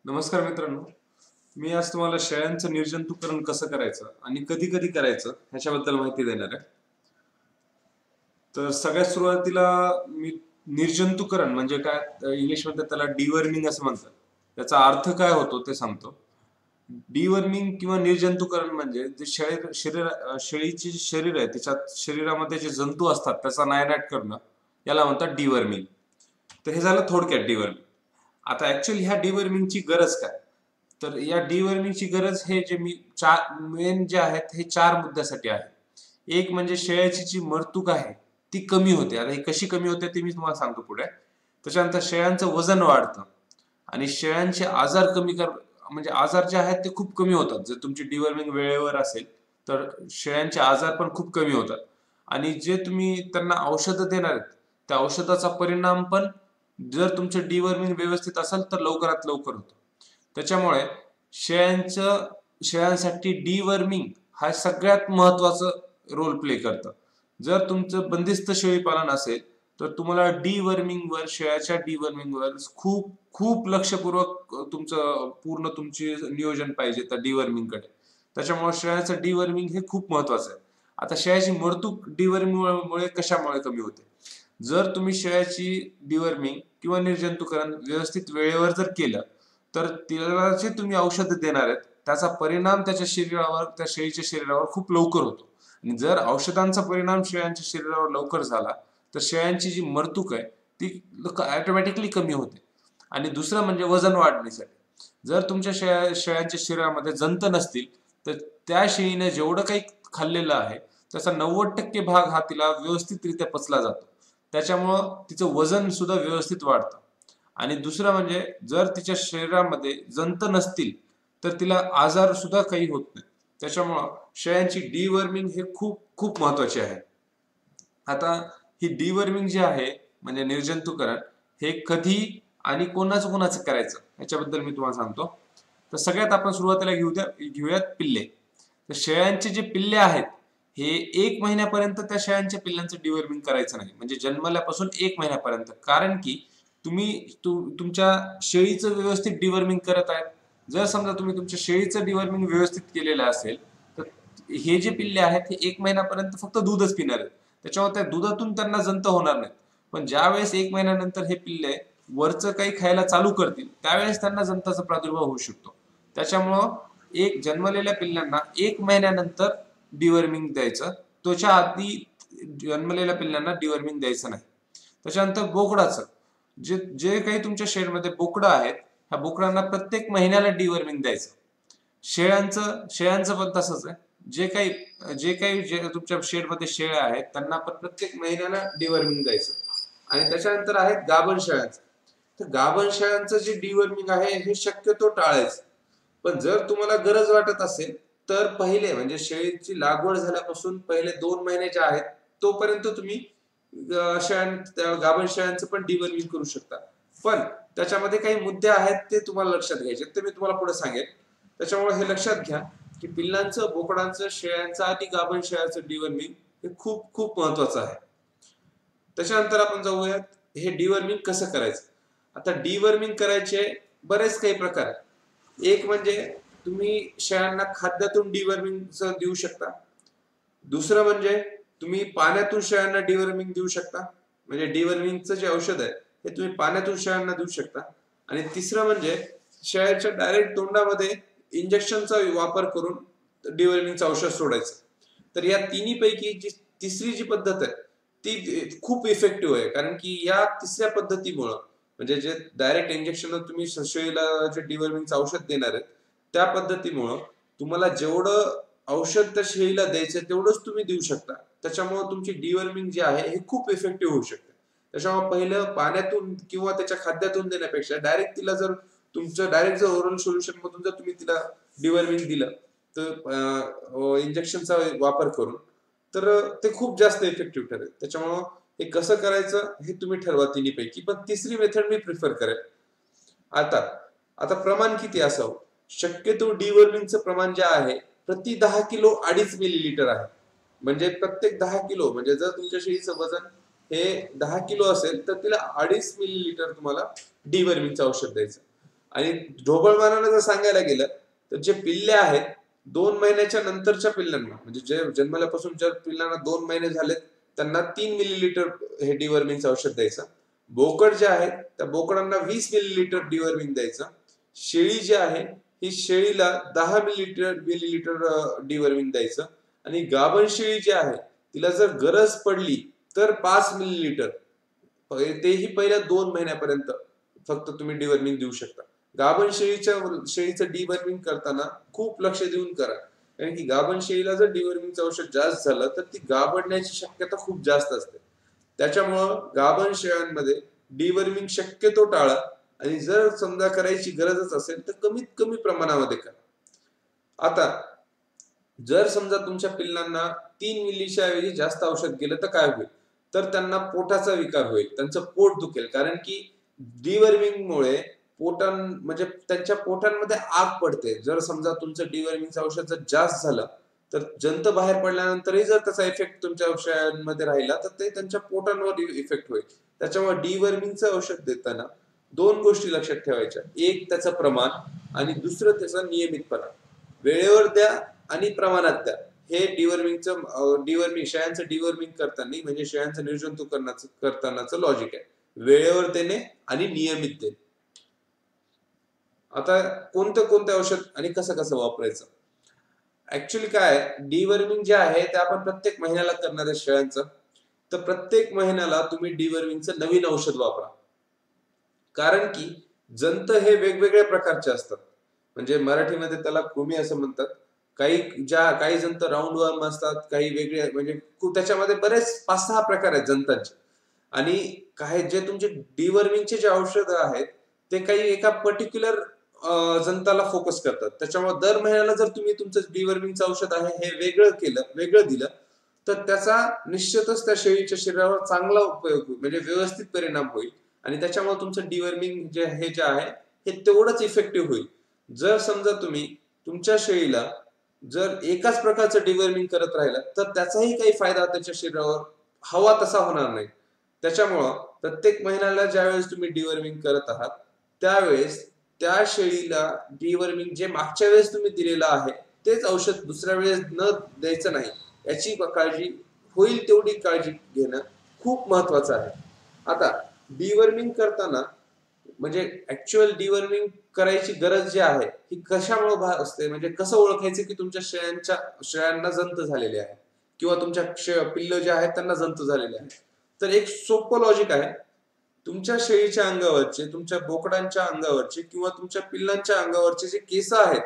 नमस्कार मित्रांनो, मी आज तुम्हाला शेळ्यांचं निर्जंतुकरण कसं करायचं आणि कधी कधी करायचं ह्याच्याबद्दल माहिती देणार आहे. तर सगळ्यात सुरुवातीला मी निर्जंतुकरण म्हणजे काय इंग्लिशमध्ये त्याला डिवर्मिंग असं म्हणतात. त्याचा अर्थ काय होतो ते सांगतो. डिवर्मिंग किंवा निर्जंतुकरण म्हणजे जे शेळीचे जे शरीर आहे त्याच्यात शरीरामध्ये जे जंतू असतात त्याचा नायनाट करणं याला म्हणतात डिवर्मिंग. तर हे झालं थोडक्यात डिवर्मिंग. आता ऍक्च्युअली ह्या डिवर्मिंगची गरज काय? तर या डिवर्मिंगची गरज हे जे मी चार मेन जे आहेत हे चार मुद्द्यासाठी आहे. एक म्हणजे शेळ्याची जी मरतूक आहे ती कमी होते. आता ही कशी कमी होते ते मी तुम्हाला सांगतो पुढे. त्याच्यानंतर शेळ्यांचं वजन वाढतं आणि शेळ्यांचे आजार कमी कर म्हणजे आजार जे आहेत ते खूप कमी होतात. जर तुमची डिवर्मिंग वेळेवर असेल तर शेळ्यांचे आजार पण खूप कमी होतात. आणि जे तुम्ही त्यांना औषधं देणार आहेत त्या औषधाचा परिणाम पण जर तुमचं डिवर्मिंग व्यवस्थित असेल तर लवकरात लवकर होतो. त्याच्यामुळे शेळ्यांसाठी डिवर्मिंग हा सगळ्यात महत्वाचं रोल प्ले करतं. जर तुमचं बंदिस्त शेळी पालन असेल तर तुम्हाला शेळ्याच्या डिवर्मिंग वर खूप खूप लक्षपूर्वक तुमची नियोजन पाहिजे त्या डिवर्मिंग कडे. त्याच्यामुळे शेळ्याचं डिवर्मिंग हे खूप महत्वाचं आहे. आता शेळ्याची मरतूक डिवर्मिंग मुळे कशामुळे कमी होते? जर तुम्ही शेळ्याची डिवर्मिंग किंवा निर्जंतुकरण व्यवस्थित वेळेवर जर केलं तर तिला जे तुम्ही औषध देणार आहेत त्याचा परिणाम त्या शेळीच्या शरीरावर खूप लवकर होतो. आणि जर औषधांचा परिणाम शेळ्यांच्या शरीरावर लवकर झाला तर शेळ्यांची जी मरतूक आहे ती ऑटोमॅटिकली कमी होते. आणि दुसरं म्हणजे वजन वाढण्यासाठी. जर तुमच्या शेळ्यांच्या शरीरामध्ये जंत नसतील तर त्या शेळीने जेवढं काही खाल्लेलं आहे त्याचा 90% भाग हा तिला व्यवस्थितरित्या पचला जातो. त्याच्यामुळं तिचं वजन सुद्धा व्यवस्थित वाढतं. आणि दुसरं म्हणजे जर तिच्या शरीरामध्ये जंत नसतील तर तिला आजार सुद्धा काही होत नाही. त्याच्यामुळं शेळ्यांची डिवर्मिंग हे खूप खूप महत्वाचे आहे. आता ही डिवर्मिंग जी आहे म्हणजे निर्जंतुकरण हे कधी आणि कोणाचं करायचं याच्याबद्दल मी तुम्हाला सांगतो. तर सगळ्यात आपण सुरुवातीला घेऊयात पिल्ले. तर शेळ्यांचे जे पिल्ले आहेत हे 1 महिन्यापर्यंत त्या शेळ्यांच्या पिल्लांचं डिवर्मिंग करायचं नाही. म्हणजे जन्मल्यापासून 1 महिन्यापर्यंत. कारण की तुमच्या शेळीचं व्यवस्थित डिवर्मिंग करत आहेत. जर समजा तुम्ही तुमच्या शेळीचं डिवर्मिंग व्यवस्थित केलेलं असेल तर हे जे पिल्ले आहेत हे 1 महिन्यापर्यंत फक्त दूधच पिणार आहेत. त्याच्यामुळे त्या दुधातून त्यांना जंत होणार नाहीत. पण ज्या वेळेस 1 महिन्यानंतर हे पिल्ले वरचं काही खायला चालू करतील त्यावेळेस त्यांना जंताचा प्रादुर्भाव होऊ शकतो. त्याच्यामुळं एक जन्मलेल्या पिल्लांना 1 महिन्यानंतर डिवर्मिंग द्यायचं. त्याच्या आधी जन्मलेल्या पिल्लांना डिवर्मिंग द्यायचं नाही. त्याच्यानंतर बोकडाचं जे जे काही तुमच्या शेडमध्ये बोकडं आहेत ह्या बोकडांना प्रत्येक महिन्याला डिवर्मिंग द्यायचं. शेळ्यांचं पण तसंच आहे. जे तुमच्या शेडमध्ये शेळ्या आहेत त्यांना पण प्रत्येक महिन्याला डिवर्मिंग द्यायचं. आणि त्याच्यानंतर आहेत गाभण शेळ्यांचं. तर गाभण शेळ्यांचं जे डिवर्मिंग आहे हे शक्यतो टाळायचं. पण जर तुम्हाला गरज वाटत असेल तर पहिले म्हणजे शेळीची लागवड झाल्यापासून पहिले 2 महिने जे आहेत तोपर्यंत तुम्ही गाभण शेळ्यांचं पण डिवर्मिंग करू शकता. पण त्याच्यामध्ये काही मुद्दे आहेत ते तुम्हाला लक्षात घ्यायचे ते मी तुम्हाला पुढे सांगेन. त्याच्यामुळे हे लक्षात घ्या की पिल्लांचं, बोकडांचं, शेळ्यांचं आणि गाभण शेळ्यांचं डिवर्मिंग हे खूप खूप महत्वाचं आहे. त्याच्यानंतर आपण जाऊयात हे डिवर्मिंग कसं करायचं. आता डिवर्मिंग करायचे बरेच काही प्रकार. एक म्हणजे तुम्ही शेळ्यांना खाद्यातून डिवर्मिंग देऊ शकता. दुसरं म्हणजे तुम्ही पाण्यातून शेळ्यांना डिवर्मिंग देऊ शकता. म्हणजे डिवर्मिंगचं जे औषध आहे हे तुम्ही पाण्यातून शेळ्यांना देऊ शकता. आणि तिसरं म्हणजे शेळ्याच्या डायरेक्ट तोंडामध्ये इंजेक्शनचा वापर करून डिवर्मिंगचं औषध सोडायचं. तर या तिन्ही पैकी तिसरी जी पद्धत आहे ती खूप इफेक्टिव्ह आहे. कारण की या तिसऱ्या पद्धतीमुळं म्हणजे जे डायरेक्ट इंजेक्शन तुम्ही शेळीला जे डिवर्मिंगचं औषध देणार आहे त्या पद्धतीमुळं तुम्हाला जेवढं औषध त्या शेळीला द्यायचं तेवढंच तुम्ही देऊ शकता. त्याच्यामुळे तुमची डिवर्मिंग जी आहे हे खूप इफेक्टिव्ह होऊ शकते. त्याच्यामुळे पहिलं पाण्यातून किंवा त्याच्या खाद्यातून देण्यापेक्षा डायरेक्ट जर ओरल सोल्युशन मधून जर तुम्ही तिला डिवर्मिंग दिलं तर इंजेक्शनचा वापर करून तर ते खूप जास्त इफेक्टिव्ह ठरेल. त्याच्यामुळं हे कसं करायचं हे तुम्ही ठरवा तिन्ही पैकी. पण तिसरी मेथड मी प्रिफर करेल. आता आता प्रमाण किती असावं? शक्यतो डिवर्मिंगचं प्रमाण जे आहे प्रति 10 किलो 2.5 मिलीलिटर आहे. म्हणजे प्रत्येक 10 किलो म्हणजे जर तुमच्या शेळीचं वजन हे 10 किलो असेल तर तिला 2.5 मिलीलिटर तुम्हाला डिवर्मिंगचं औषध द्यायचं. आणि ढोबळमानाने जर सांगायला गेलं तर जे पिल्ले आहेत 2 महिन्याच्या नंतरच्या पिल्लांना, म्हणजे जे जन्मल्यापासून ज्या पिल्लांना 2 महिने झालेत त्यांना 3 मिलीलिटर हे डिवर्मिंगचं औषध द्यायचं. बोकड जे आहे त्या बोकडांना 20 मिलीलिटर डिवर्मिंग द्यायचं. शेळी जी आहे ही शेळीला 10 मिलीलिटर डिवर्मिंग द्यायचं. आणि गाभण शेळी जी आहे तिला जर गरज पडली तर 5 मिलीलिटर, तेही पहिल्या 2 महिन्यापर्यंत फक्त तुम्ही डिवर्मिंग देऊ शकता. गाभण शेळीचं डिवर्मिंग करताना खूप लक्ष देऊन करा, कारण की गाभण शेळीला जर डिवर्मिंगचं औषध जास्त झालं तर ती गाभण्याची शक्यता खूप जास्त असते. त्याच्यामुळं गाभण शेळ्यांमध्ये डिवर्मिंग शक्यतो टाळा, आणि जर समजा करायची गरजच असेल तर कमीत कमी प्रमाणामध्ये करा. आता जर समजा तुमच्या पिल्लांना 3 मिलीच्या ऐवजी जास्त औषध गेलं तर काय होईल, तर त्यांना पोटाचा विकार होईल, त्यांचं पोट दुखेल, कारण की डिवर्मिंगमुळे म्हणजे त्यांच्या पोटांमध्ये आग पडते. जर समजा तुमचं डिवर्मिंगचं औषध जर जास्त झालं तर जंत बाहेर पडल्यानंतरही जर त्याचा इफेक्ट तुमच्या औषधांमध्ये राहिला तर ते त्यांच्या पोटांवर इफेक्ट होईल. त्याच्यामुळे डिवर्मिंगचं औषध देताना 2 गोष्टी लक्षात ठेवायच्या, एक त्याचं प्रमाण आणि दुसरं त्याचा नियमितपणा. वेळेवर द्या आणि प्रमाणात द्या. हे डिवर्मिंग शेळ्यांचं डिवर्मिंग करताना, म्हणजे शेळ्यांचं निर्जंतुक करतानाचं लॉजिक आहे. वेळेवर देणे आणि नियमित देणे. आता कोणतं औषध आणि कसं वापरायचं. ऍक्च्युली काय, डिवर्मिंग जे आहे ते आपण प्रत्येक महिन्याला करणार आहे शेळ्यांचं, तर प्रत्येक महिन्याला तुम्ही डिवर्मिंगचं नवीन औषध वापरा. कारण की जंत हे वेगवेगळ्या प्रकारचे असतात, म्हणजे मराठीमध्ये त्याला कृमी असं म्हणतात. काही जंत राऊंड वर्म असतात, काही वेगळे, म्हणजे त्याच्यामध्ये बरेच 5-6 प्रकार आहेत जंतांचे. आणि काही जे तुमचे डिवर्मिंगचे जे औषध आहेत ते काही एका पर्टिक्युलर जंताला फोकस करतात. त्याच्यामुळे दर महिन्याला जर तुम्ही तुमचं डिवर्मिंगचं औषध आहे हे वेगळं दिलं तर त्याचा निश्चितच त्या शेळीच्या शरीरावर चांगला उपयोग, म्हणजे व्यवस्थित परिणाम होईल, आणि त्याच्यामुळे तुमचं डिवर्मिंग जे आहे हे तेवढंच इफेक्टिव्ह होईल. जर समजा तुम्ही तुमच्या शेळीला जर एकाच प्रकारचं डिवर्मिंग करत राहिला तर त्याचाही काही फायदा त्याच्या शरीरावर हवा तसा होणार नाही. त्याच्यामुळं प्रत्येक महिन्याला ज्यावेळेस तुम्ही डिवर्मिंग करत आहात त्यावेळेस त्या शेळीला डिवर्मिंग जे मागच्या वेळेस तुम्ही दिलेलं आहे तेच औषध दुसऱ्या वेळेस न द्यायचं नाही, याची काळजी, होईल तेवढी काळजी घेणं खूप महत्वाचं आहे. आता डिवर्मिंग करताना, म्हणजे ऍक्च्युअल डिवर्मिंग करायची गरज जी आहे ही कशामुळे असते, म्हणजे कसं ओळखायचं की तुमच्या शेळ्यांना जंत झालेले आहे किंवा तुमच्या पिल्ल जे आहेत त्यांना जंत झालेले आहे. तर एक सोपं लॉजिक आहे. तुमच्या शेळीच्या अंगावरचे, तुमच्या बोकडांच्या अंगावरचे किंवा तुमच्या पिल्लांच्या अंगावरचे जे केस आहेत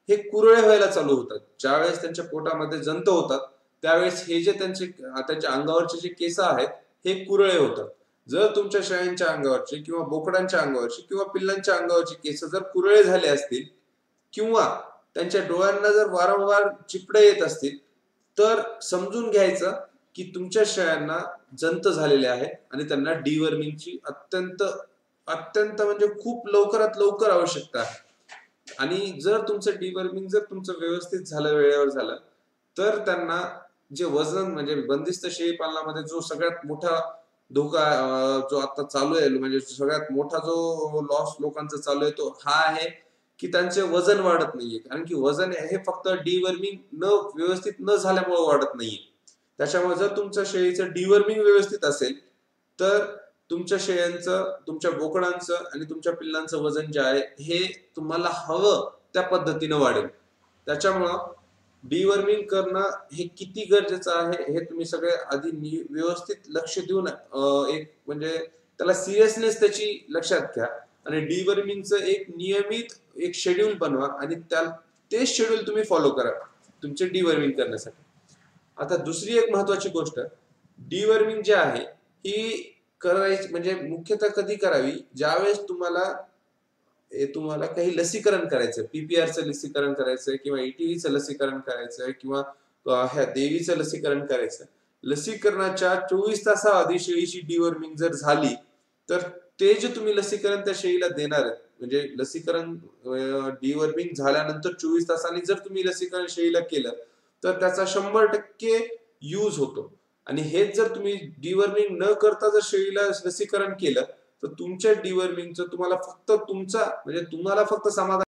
हे कुरळे व्हायला चालू होतात. ज्यावेळेस त्यांच्या पोटामध्ये जंत होतात त्यावेळेस हे जे त्यांच्या अंगावरचे जे केस आहेत हे कुरळे होतात. जर तुमच्या शेळ्यांच्या अंगावरचे किंवा बोकडांच्या अंगावरचे किंवा पिल्लांच्या अंगावरचे केस जर कुरळे झाले असतील किंवा त्यांच्या डोळ्यांना जर वारंवार चिपडे येत असतील तर समजून घ्यायचं की तुमच्या शेळ्यांना जंत झालेले आहे आणि त्यांना डिवर्मिंगची अत्यंत म्हणजे खूप लवकरात लवकर आवश्यकता आहे. आणि जर तुमचं डिवर्मिंग जर तुमचं व्यवस्थित झालं, वेळेवर झालं, तर त्यांना जे वजन, म्हणजे बंदिस्त शेळी पालनामध्ये जो सगळ्यात मोठा धोका जो आता चालू आहे, म्हणजे सगळ्यात मोठा जो लॉस लोकांचा चालू आहे तो हा आहे की त्यांचे वजन वाढत नाहीये. कारण की वजन हे फक्त डिवर्मिंग व्यवस्थित न झाल्यामुळे वाढत नाहीये. त्याच्यामुळे जर तुमच्या शेळीचं डिवर्मिंग व्यवस्थित असेल तर तुमच्या शेळ्यांचं, तुमच्या बोकडांचं आणि तुमच्या पिल्लांचं वजन जे आहे हे तुम्हाला हवं त्या पद्धतीनं वाढेल. त्याच्यामुळं डिवर्मिंग करणं हे किती गरजेचं आहे हे तुम्ही सगळे आधी व्यवस्थित लक्ष देऊन एक म्हणजे त्याला सिरियसनेस त्याची लक्षात घ्या आणि डिवर्मिंगचं एक नियमित एक शेड्यूल बनवा आणि ते शेड्यूल तुम्ही फॉलो करा तुमचे डिवर्मिंग करण्यासाठी. आता दुसरी एक महत्वाची गोष्ट, डिवर्मिंग जे आहे ही करायची म्हणजे मुख्यतः कधी करावी, ज्यावेळेस तुम्हाला काही लसीकरण करायचं, पीपीआरचं लसीकरण करायचंय किंवा ईटीव्हीचं लसीकरण करायचंय किंवा ह्या देवीचं लसीकरण करायचं. लसीकरणाच्या 24 तासाआधी शेळीची डिवर्मिंग जर झाली तर ते जे तुम्ही लसीकरण त्या शेळीला देणार आहेत, म्हणजे लसीकरण डिवर्मिंग झाल्यानंतर 24 तासांनी जर तुम्ही लसीकरण शेळीला केलं तर त्याचा 100% यूज होतो. आणि हेच जर तुम्ही डिवर्मिंग न करता जर शेळीला लसीकरण केलं तर तुमच्या डिवर्मिंगचं तुम्हाला फक्त तुमचा म्हणजे तुम्हाला फक्त समाधान